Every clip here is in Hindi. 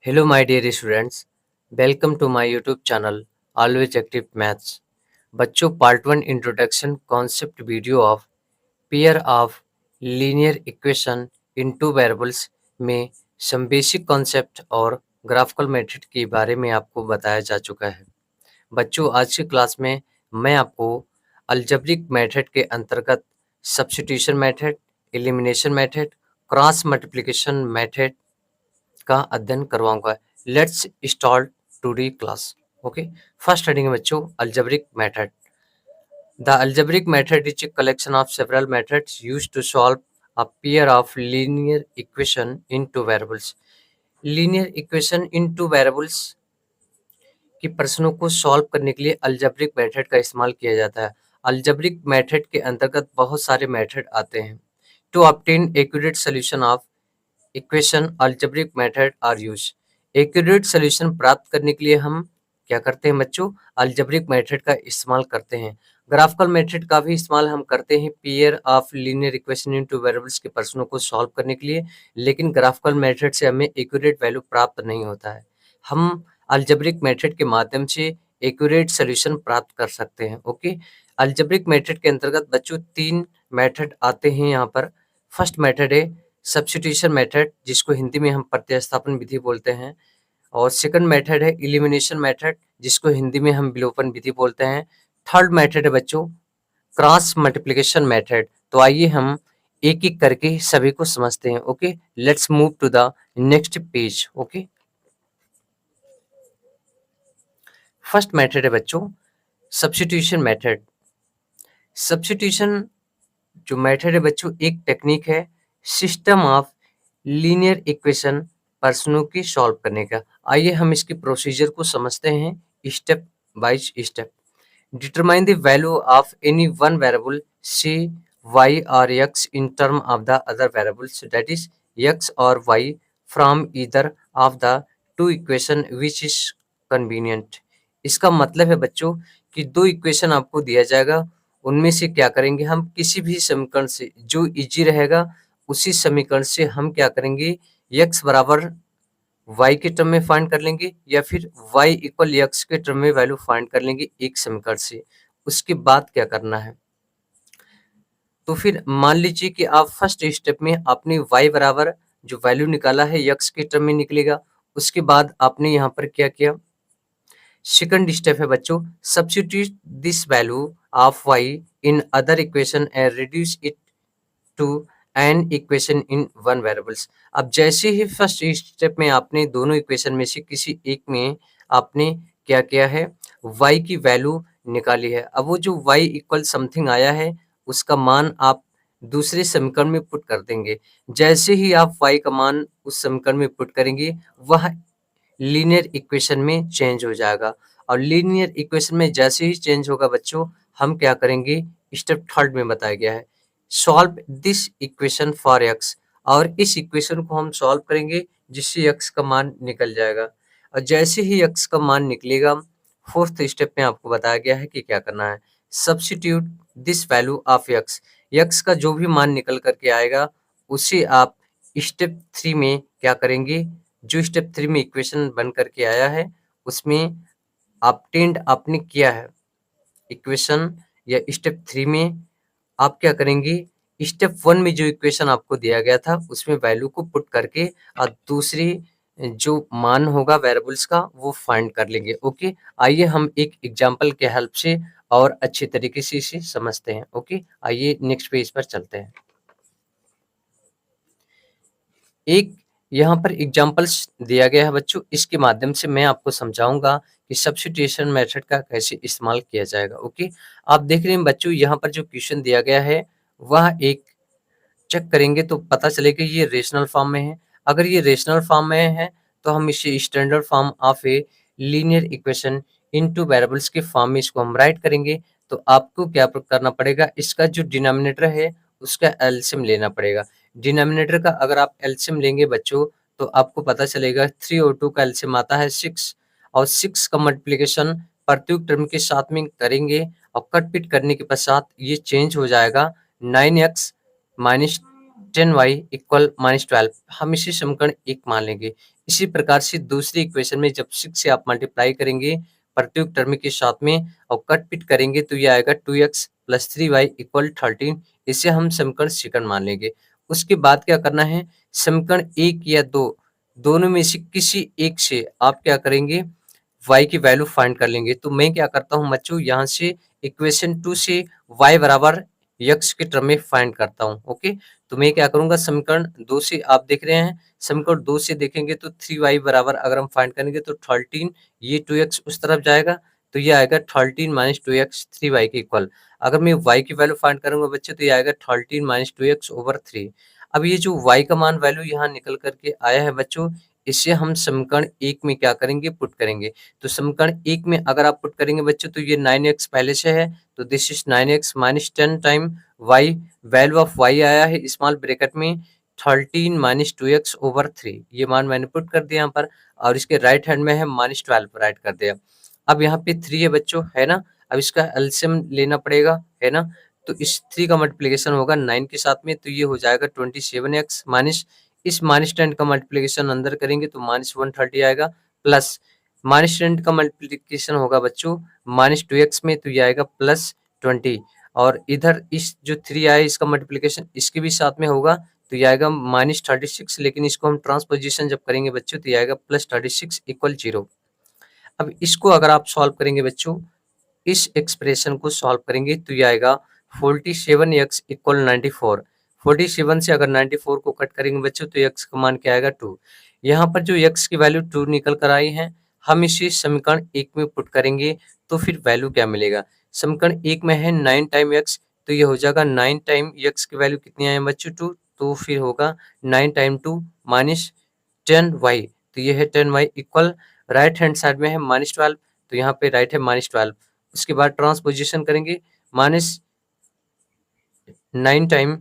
Hello, my dear students. Welcome to my YouTube channel, Always Active Maths. बच्चों part 1 introduction concept video of pair of linear equation in two variables में सम बेसिक कॉन्सेप्ट और ग्राफिकल मेथड के बारे में आपको बताया जा चुका है। बच्चों आज की क्लास में मैं आपको अलजेब्रिक मेथड के अंतर्गत substitution method, elimination method, cross multiplication method का अध्ययन करवाऊंगा। Let's start today class. Okay, first starting बच्चों algebraic method. The algebraic method is a collection of several methods used to solve a pair of linear equation into variables. Linear equation into variables की प्रश्नों को सॉल्व करने के लिए अलजेब्रिक मेथड का इस्तेमाल किया जाता है। अलजेब्रिक मेथड के अंतर्गत बहुत सारे मेथड आते हैं। To obtain accurate solution of equation algebraic method are use. Accurate solution प्राप्त करने के लिए हम क्या करते हैं बच्चों? अलजेब्रिक मेथड का इस्तेमाल करते हैं। ग्राफिकल मेथड का भी इस्तेमाल हम करते हैं pair of linear equation into variables के प्रश्नों को सॉल्व करने के लिए, लेकिन ग्राफिकल मेथड से हमें एक्यूरेट वैल्यू प्राप्त नहीं होता है। हम अलजेब्रिक मेथड के माध्यम से एक्यूरेट सोल्यूशन प्राप्त कर सकते हैं। ओके, अलजेब्रिक मेथड के अंतर्गत बच्चों 3 मेथड आते हैं यहाँ पर। फर्स्ट मेथड है सब्स्टिट्यूशन मेथड, जिसको हिंदी में हम प्रतिस्थापन विधि बोलते हैं, और सेकंड मेथड है एलिमिनेशन मेथड, जिसको हिंदी में हम विलोपन विधि बोलते हैं। थर्ड मेथड है बच्चों क्रॉस मल्टीप्लिकेशन मेथड। तो आइए हम एक एक करके सभी को समझते हैं। Okay, let's move to the next page. Okay, first method है बच्चों सब्स्टिट्यूशन मेथड। सब्स्टिट्यूशन जो मेथड है बच्चों एक टेक्निक है सिस्टम ऑफ लीनियर इक्वेशन प्रश्नों की सॉल्व करने का। आइए हम इसकी प्रोसीजर को समझते हैं step by step. Determine the value of any one variable say y और x in term of the other variables that is x और y from either of the two equation which is convenient. इसका मतलब है बच्चों कि दो इक्वेशन आपको दिया जाएगा, उनमें से क्या करेंगे हम किसी भी समीकरण से जो इजी रहेगा उसी समीकरण से हम क्या करेंगे x बराबर y के टर्म में फाइंड कर लेंगे, या फिर y इक्वल x के टर्म में वैल्यू फाइंड कर लेंगे एक समीकरण से। उसके बाद क्या करना है, तो फिर मान लीजिए कि आप फर्स्ट स्टेप में आपने y बराबर जो वैल्यू निकाला है x के टर्म में निकलेगा। उसके बाद आपने यहाँ पर क्या किया, सेकंड स्टेप है बच्चों substitute this value of y in other equation and reduce it to an equation in one variables. अब जैसे ही फर्स्ट स्टेप में आपने दोनों इक्वेशन में से किसी एक में आपने क्या किया है, y की वैल्यू निकाली है। अब वो जो y इक्वल समथिंग आया है उसका मान आप दूसरे समीकरण में पुट कर देंगे। जैसे ही आप y का मान उस समीकरण में पुट करेंगे वह लीनियर इक्वेशन में चेंज हो जाएगा, और लीनियर इक्वेशन में जैसे ही चेंज होगा बच्चों हम क्या करेंगे, स्टेप थर्ड में बताया गया है solve this equation for x, और इस इक्वेशन को हम सॉल्व करेंगे जिससे x का मान निकल जाएगा। और जैसे ही x का मान निकलेगा फोर्थ स्टेप में आपको बताया गया है कि क्या करना है, substitute this value of x का जो भी मान निकल करके आएगा उसे आप स्टेप 3 में क्या करेंगे, जो स्टेप 3 में इक्वेशन बन करके आया है उसमें ऑब्टेन्ड आपने किया है इक्वेशन, या स्टेप 3 में आप क्या करेंगे, स्टेप 1 में जो इक्वेशन आपको दिया गया था उसमें वैल्यू को पुट करके और दूसरी जो मान होगा वेरिएबल्स का वो फाइंड कर लेंगे। ओके, आइए हम एक एग्जांपल के हेल्प से और अच्छे तरीके से इसे समझते हैं। ओके, आइए नेक्स्ट पेज पर चलते हैं। एक यहाँ पर एग्जाम्पल्स दिया गया है बच्चों, इसके माध्यम से मैं आपको समझाऊंगा कि सब्स्टिट्यूशन मेथड का कैसे इस्तेमाल किया जाएगा। ओके, आप देख रहे हैं बच्चों यहाँ पर जो क्वेश्चन दिया गया है वह एक चेक करेंगे तो पता चलेगा ये रेशनल फॉर्म में है। अगर ये रेशनल फॉर्म में है तो हम इसे standard form of a linear equation into variables के फॉर्म में इसको हम राइट करेंगे। तो आपको क्या करना पड़ेगा, इसका जो डिनोमिनेटर है उसका एलसीएम लेना पड़ेगा। डिनोमिनेटर का अगर आप एलसीएम लेंगे बच्चों तो आपको पता चलेगा 3 और 2 का एलसीएम आता है 6, और 6 का मल्टीप्लिकेशन प्रत्येक टर्म के साथ में करेंगे और कट पिट करने के पश्चात ये चेंज हो जाएगा 9x माइनस 10y इक्वल -12, हम इसे समीकरण 1 मान लेंगे। इसी प्रकार से दूसरी इक्वेशन में जब 6 से आप मल्टीप्लाई करेंगे प्रत्येक टर्म के साथ में और कट पिट करेंगे तो ये आएगा 2x + 3y इक्वल 13, इसे हम समीकरण सेकंड मान लेंगे। उसके बाद क्या करना है, समीकरण 1 या 2 दोनों में से किसी एक से आप क्या करेंगे, y की वैल्यू फाइंड कर लेंगे। तो मैं क्या करता हूँ बच्चों, यहाँ से इक्वेशन 2 से y बराबर x के टर्म में फाइंड करता हूँ। ओके, तो मैं क्या करूंगा, समीकरण 2 से आप देख रहे हैं, समीकरण 2 से देखेंगे तो 3y बराबर अगर हम फाइंड करेंगे तो 13, ये 2x उस तरफ जाएगा तो ये आएगा 13 - 2x 3y के इक्वल। अगर मैं y की वैल्यू फाइंड करूंगा बच्चे तो ये आएगा 13 - 2x ओवर 3। अब ये जो y का मान वैल्यू यहाँ निकल करके आया है बच्चों, इसे हम समीकरण 1 में क्या करेंगे, पुट करेंगे। तो समीकरण 1 में अगर आप पुट करेंगे बच्चों तो ये 9x पहले से है, तो this is 9x - 10 time y, value of y आया है स्मॉल ब्रैकेट में 13 - 2x ओवर 3, ये मान मैंने पुट कर दिया यहाँ पर, और इसके राइट हैंड में है -12 राइट कर दिया। अब यहाँ पे 3 है बच्चों, है ना, अब इसका एलसीएम लेना पड़ेगा, है ना, तो इस 3 का मल्टीप्लिकेशन होगा 9 के साथ में तो ये हो जाएगा 27x माइनस इस -10 का मल्टीप्लिकेशन अंदर करेंगे तो -130 आएगा, प्लस -10 का मल्टीप्लिकेशन होगा बच्चों -2x में तो ये आएगा +20, और इधर इस जो 3 आया इसका मल्टीप्लिकेशन इसके भी साथ में होगा तो ये आएगा -36, लेकिन इसको हम ट्रांसपोजिशन जब करेंगे बच्चों तो ये आएगा +36 इक्वल 0। अब इसको अगर आप सॉल्व करेंगे बच्चों, इस एक्सप्रेशन को सॉल्व करेंगे तो ये आएगा 47x इक्वल 94। 47 से अगर 94 को कट करेंगे बच्चों तो x का मान क्या आएगा 2। यहाँ पर जो x की वैल्यू 2 निकल कर आई है, हम इसे समीकरण 1 में पुट करेंगे तो फिर वैल्यू क्या मिलेगा। समीकरण 1 में है 9 टाइम x, तो ये हो जाएगा 9 टाइम x की वैल्यू कितनी आई है बच्चों 2, तो फिर होगा 9 टाइम 2 माइनस 10y, तो ये है 10y equal right hand side में है -12, तो यहाँ पे राइट है -12। उसके बाद ट्रांसपोजिशन करेंगे, -9 टाइम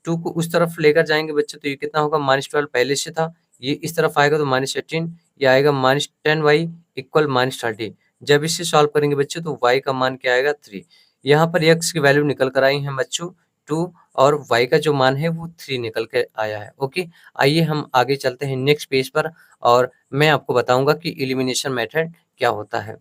2 को उस तरफ लेकर जाएंगे बच्चों तो ये कितना होगा, -12 पहले से था, ये इस तरफ आएगा तो -18, ये आएगा -10y इक्वल -30। जब इसे सॉल्व करेंगे बच्चों तो y का मान क्या आएगा 3। यहाँ पर x की वैल्यू निकल कर आई है बच्चों 2, और y का जो मान है वो 3 निकल के आया है। ओके, आइए हम आगे चलते हैं नेक्स्ट पेज पर, और मैं आपको बताऊंगा कि एलिमिनेशन मेथड क्या होता है।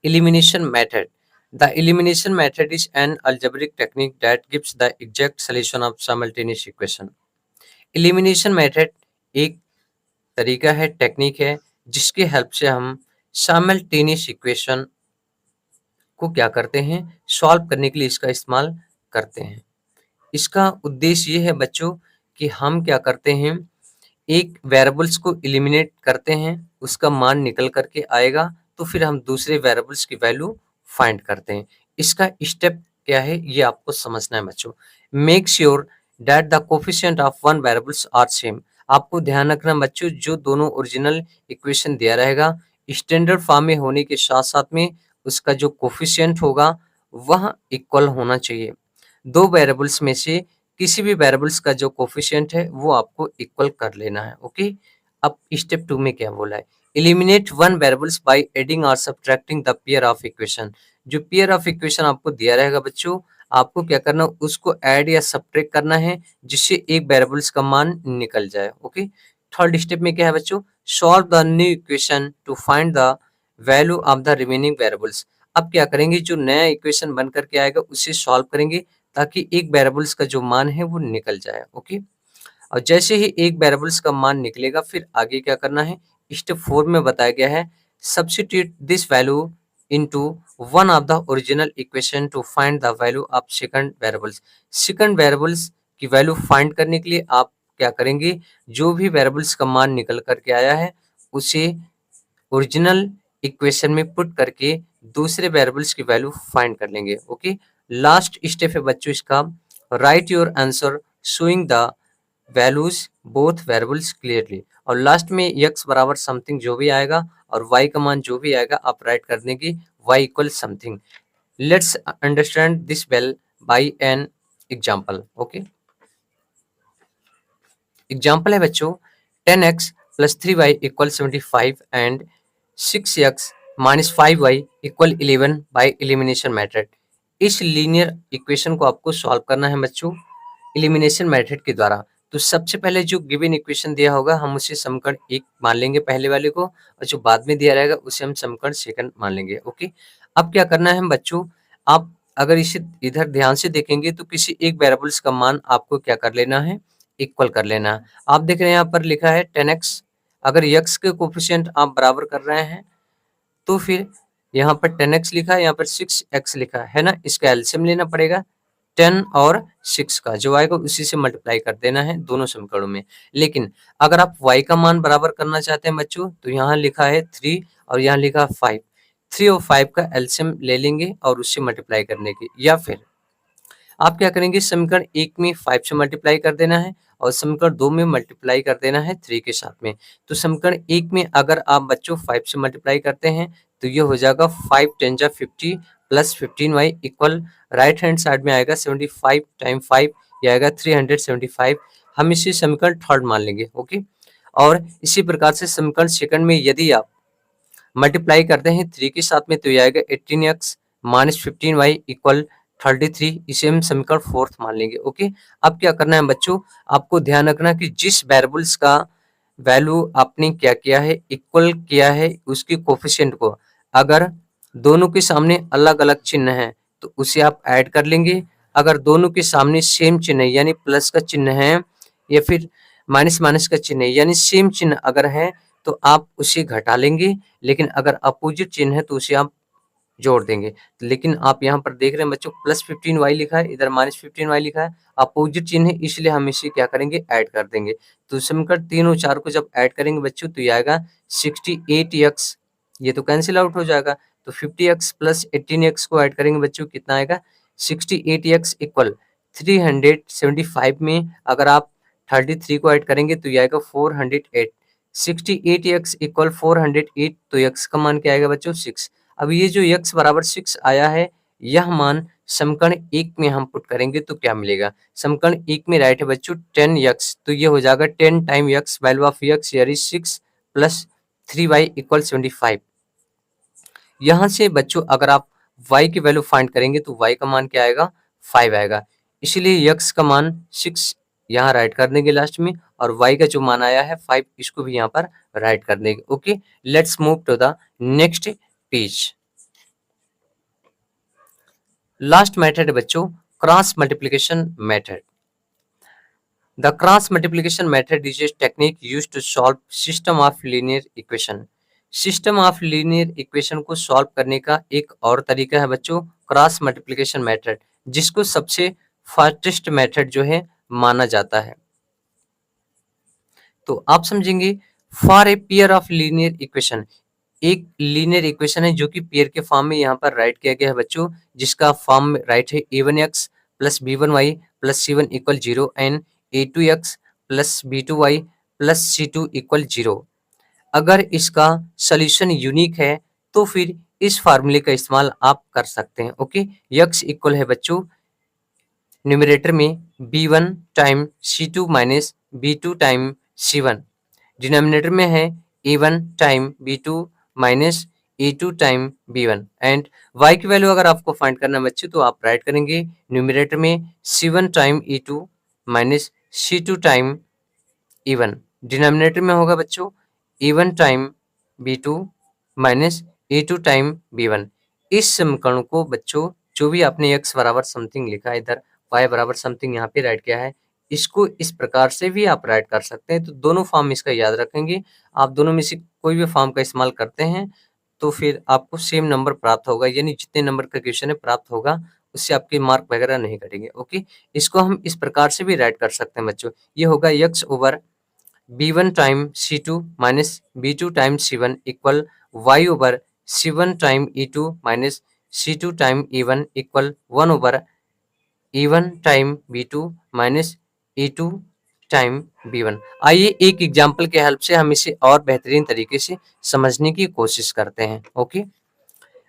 Elimination method. The elimination method is an algebraic technique that gives the exact solution of simultaneous equation. Elimination method एक तरीका है, टेक्निक है, जिसकी हेल्प से हम साइमल्टेनियस इक्वेशन को क्या करते हैं, सॉल्व करने के लिए इसका इस्तेमाल करते हैं। इसका उद्देश्य ये है बच्चों कि हम क्या करते हैं, एक वेरिएबल्स को एलिमिनेट करते हैं, उसका मान निकल करके आएगा तो फिर हम दूसरे वेरिएबल्स की वैल्यू फाइंड करते हैं। इसका स्टेप क्या है ये आपको समझना है बच्चों। Make sure that the coefficient of one variables are same. आपको ध्यान रखना बच्चों, जो दोनों ओरिजिनल इक्वेशन दिया रहेगा स्टैंडर्ड फॉर्म में होने के साथ साथ में उसका जो कोफिशिएंट होगा वह इक्वल होना चाहिए। दो वेरिएबल्स में से किसी भी वेरिएबल्स का जो कोफिशिएंट है वो आपको इक्वल कर लेना है। ओके, अब स्टेप 2 में क्या बोला है, eliminate one variables by adding और subtracting the pair of equation. जो पेयर ऑफ इक्वेशन आपको दिया रहेगा बच्चों, आपको क्या करना, उसको ऐड या सब्ट्रैक्ट करना है जिससे एक वेरिएबल्स का मान निकल जाए। ओके, थर्ड स्टेप में क्या है बच्चों, solve the new equation two find the value of the remaining variables. अब क्या करेंगे, जो नया इक्वेशन बन करके आएगा उसे सॉल्व करेंगे ताकि एक वेरिएबल्स का जो मान है वो निकल जाए। ओके, और जैसे ही एक वेरिएबल्स का मान निकलेगा फिर आगे क्या करना है, स्टेप 4 में बताया गया है substitute this value into one of the original equation two find the value of second variables. Second variables की वैल्यू फाइंड करने के लिए आप क्या करेंगे, जो भी वेरिएबल्स का मान निकल करके आया है उसे ओरिजिनल इक्वेशन में पुट करके दूसरे वेरिएबल्स की वैल्यू फाइंड कर लेंगे। ओके, लास्ट स्टेप है बच्चों इसका, right your answer showing the values both variables clearly. और लास्ट में x बराबर समथिंग जो भी आएगा और y का मान जो भी आएगा आप राइट कर देंगे y equal something. Let's understand this well by an example. Okay, example है बच्चों 10x + 3y equal 75 and 6x - 5y equal 11 by elimination method. इस लीनियर इक्वेशन को आपको सॉल्व करना है बच्चों। एलिमिनेशन मेथड के द्वारा। तो सबसे पहले जो गिवन इक्वेशन दिया होगा हम उसे समीकरण 1 मान लेंगे पहले वाले को, और जो बाद में दिया रहेगा उसे हम समीकरण सेकंड मान लेंगे। ओके, अब क्या करना है बच्चों, आप अगर इसे इधर ध्यान से देखेंगे तो किसी एक वेरिएबल्स का मान आपको क्या कर लेना है, इक्वल कर लेना है। आप देख रहे हैं यहाँ पर लिखा है 10x, अगर x के कोफिशिएंट आप बराबर कर रहे हैं तो फिर यहाँ पर 10x लिखा है, यहाँ पर 6x लिखा है ना, इसका एलसीएम लेना पड़ेगा 10 और 6 का, जो आएगा उसी से मल्टीप्लाई कर देना है दोनों समीकरणों में। लेकिन अगर आप y का मान बराबर करना चाहते हैं बच्चों, तो यहाँ लिखा है 3 और यहाँ लिखा 5, 3 और 5 का एलसीएम ले लेंगे और उससे मल्टीप्लाई करने की, या फिर आप क्या करेंगे, समीकरण 1 में 5 से मल्टीप्लाई कर देना है और समीकरण 2 में मल्टीप्लाई कर देना है 3 के साथ में। तो समीकरण 1 में अगर आप बच्चों 5 से मल्टीप्लाई करते हैं तो ये हो जाएगा 5 10 जा 50 plus 15y equal right hand side में आएगा 75 टाइम 5, ये आएगा 375। हम इसे समीकरण थर्ड मान लेंगे। ओके, और इसी प्रकार से समीकरण सेकंड में यदि आप मल्टीप्लाई करते हैं 3 के साथ में तो ये आएगा 18x माइनस 15y इक्वल 33, इसे हम समीकरण फोर्थ मान लेंगे। ओके, अब क्या करना है बच्चों, आपको ध्यान रखना कि जिस वेरिएबल्स का वैल्यू आपने क्या किया है, इक्वल किया है उसकी कोफिशिएंट को, अगर दोनों के सामने अलग अलग चिन्ह है तो उसे आप ऐड कर लेंगे। अगर दोनों के सामने सेम चिन्ह है यानी प्लस का चिन्ह है या फिर माइनस माइनस का चिन्ह है यानी सेम चिन्ह अगर है तो आप उसे घटा लेंगे, लेकिन अगर अपोजिट चिन्ह है तो उसे आप जोड़ देंगे। लेकिन आप यहाँ पर देख रहे हैं बच्चों प्लस 15y लिखा है, इधर माइनस 15y लिखा है, अपोजिट चिन्ह है इसलिए हम इसे क्या करेंगे, ऐड कर देंगे। तो समीकरण 3 और 4 को जब ऐड करेंगे बच्चों तो ये आएगा 68x, ये तो कैंसिल आउट हो जाएगा। तो 50x प्लस 18x को ऐड करेंगे बच्चों, कितना आएगा 68x इक्वल 375 में अगर आप 33 को ऐड करेंगे तो ये आएगा 408। 68x इक्वल 408, तो x का मान क्या आएगा बच्चों 6। अब ये जो x बराबर 6 आया है, यह मान समीकरण 1 में हम पुट करेंगे तो क्या मिलेगा, समीकरण 1 में राइट है बच्चों 10x, तो ये हो जाएगा 10 time x, value of x यानी 6 प्लस 3y इक्वल 75। यहाँ से बच्चों अगर आप y की वैल्यू फाइंड करेंगे तो y का मान क्या आएगा, 5 आएगा, इसलिए x का मान 6 यहाँ राइट कर देंगे लास्ट में, और y का जो मान आया है 5 इसको भी यहाँ पर राइट कर देंगे। Okay, let's move to the next page. Last method है बच्चों cross multiplication method. The cross multiplication method is a technique used to solve system of linear equation. System of linear equation को सॉल्व करने का एक और तरीका है बच्चों क्रॉस मल्टीप्लिकेशन मेथड, जिसको सबसे फास्टेस्ट मेथड जो है माना जाता है। तो आप समझेंगे for a pair of linear equation, एक लीनियर इक्वेशन है जो कि पेयर के फॉर्म में यहाँ पर राइट किया गया है बच्चों, जिसका फॉर्म में राइट है a1x plus b1y plus c1 equal 0 and a2x plus b2y plus c2 equal 0। अगर इसका सोल्यूशन यूनिक है तो फिर इस फार्मूले का इस्तेमाल आप कर सकते हैं। ओके, x इक्वल है बच्चों न्यूमरेटर में b1 time c2 minus b2 time c1, denominator में है a1 time b2 minus a2 time b1, and y की वैल्यू अगर आपको फाइंड करना है बच्चों तो आप राइट करेंगे न्यूमरेटर में c1 time e2 minus c2 time e1, denominator में होगा बच्चों a1 time b2 minus a2 time b1। इस समीकरण को बच्चों जो भी आपने x बराबर समथिंग लिखा है इधर, y बराबर समथिंग यहाँ पे राइट किया है, इसको इस प्रकार से भी आप राइट कर सकते हैं। तो दोनों फॉर्म इसका याद रखेंगे, आप दोनों में से कोई भी फॉर्म का इस्तेमाल करते हैं तो फिर आपको सेम नंबर प्राप्त होगा, यानी जितने नंबर का क्वेश्चन है प्राप्त होगा, उससे आपके मार्क वगैरह नहीं कटेंगे। ओके, इसको हम इस प्रकार से भी राइट कर सकते हैं बच्चों, ये होगा x over b1 time c2 minus b2 time c1 equal y over c1 time e2 minus c2 time e1 equal 1 over e1 time b2 minus e2 time b1। आइए एक एग्जांपल के हेल्प से हम इसे और बेहतरीन तरीके से समझने की कोशिश करते हैं। ओके,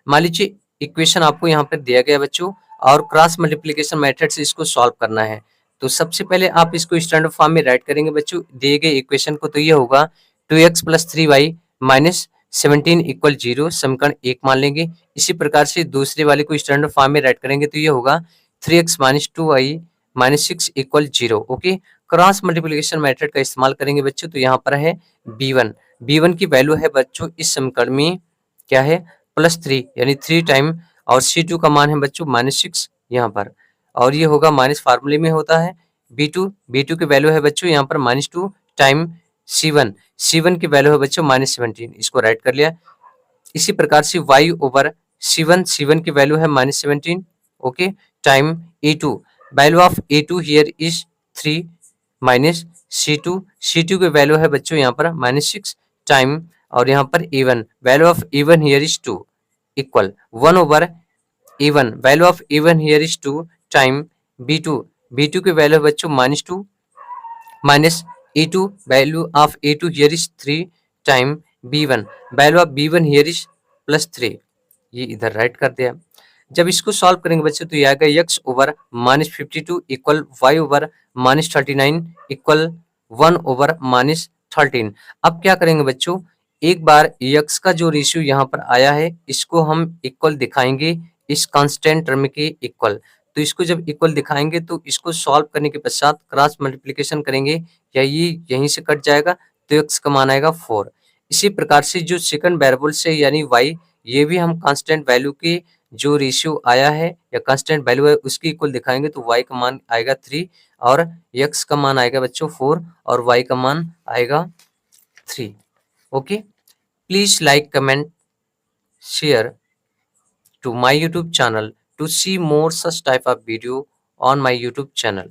मान लीजिए इक्वेशन आपको यहाँ पर दिया गया बच्चों और क्रॉस मल्टीप्लिकेशन मेथड से इसको सॉल्व करना है। तो सबसे पहले आप इसको स्टैंडर्ड फॉर्म में राइट करेंगे बच्चों दिए गए इक्वेशन को, तो ये होगा 2x plus 3y minus 17 equal 0, समीकरण 1 मान लेंगे। इसी प्रकार से दूसरे वाले को स्टैंडर्ड फॉर्म में राइट करेंगे तो ये होगा 3x minus 2y -6 equal 0। Okay, cross multiplication method का इस्तेमाल करेंगे बच्चों, तो यहाँ पर है b1 की वैल्यू है बच्चों इस समीकरण में क्या है +3 यानी 3 टाइम, और c2 का मान है बच्चों -6 यहाँ पर, और ये होगा माइनस फार्मूले में होता है b2 की वैल्यू है बच्चों यहाँ पर -2 टाइम c1 की वैल्यू है बच्चों -17, इसको राइट कर लिया। इसी प्रकार से y ओवर c1 की वैल्यू है -17, okay, time a2, value of a2 here is 3 minus c2 की वैल्यू है बच्चों यहाँ पर -6 टाइम, और यहाँ पर a1, value of a1 here is 2 equal 1 over a1, value of a1 here is 2 time b2 की वैल्यू है बच्चों -2 minus a2, value of a2 here is 3 time b1, value of b1 here is +3, ये इधर राइट कर दिया। जब इसको सॉल्व करेंगे बच्चों तो ये आएगा x over -52 equal y over -39 equal 1 over -13। अब क्या करेंगे बच्चों, एक बार x का जो रेशियो यहाँ पर आया है इसको हम इक्वल दिखाएंगे इस कांस्टेंट टर्म के इक्वल, तो इसको जब इक्वल दिखाएंगे तो इसको सॉल्व करने के पश्चात क्रॉस मल्टीप्लिकेशन करेंगे या ये यहीं से कट जाएगा तो x का मान आएगा 4। इसी प्रकार से जो सेकंड वेरिएबल से यानी y, ये भी हम कांस्टेंट वैल्यू के जो रेशियो आया है या कांस्टेंट वैल्यू है उसकी इक्वल दिखाएंगे तो y का मान आएगा 3 और x का मान आएगा बच्चों 4 और y का मान आएगा 3। Okay, please like comment share to my YouTube channel to see more such type of video on my YouTube channel.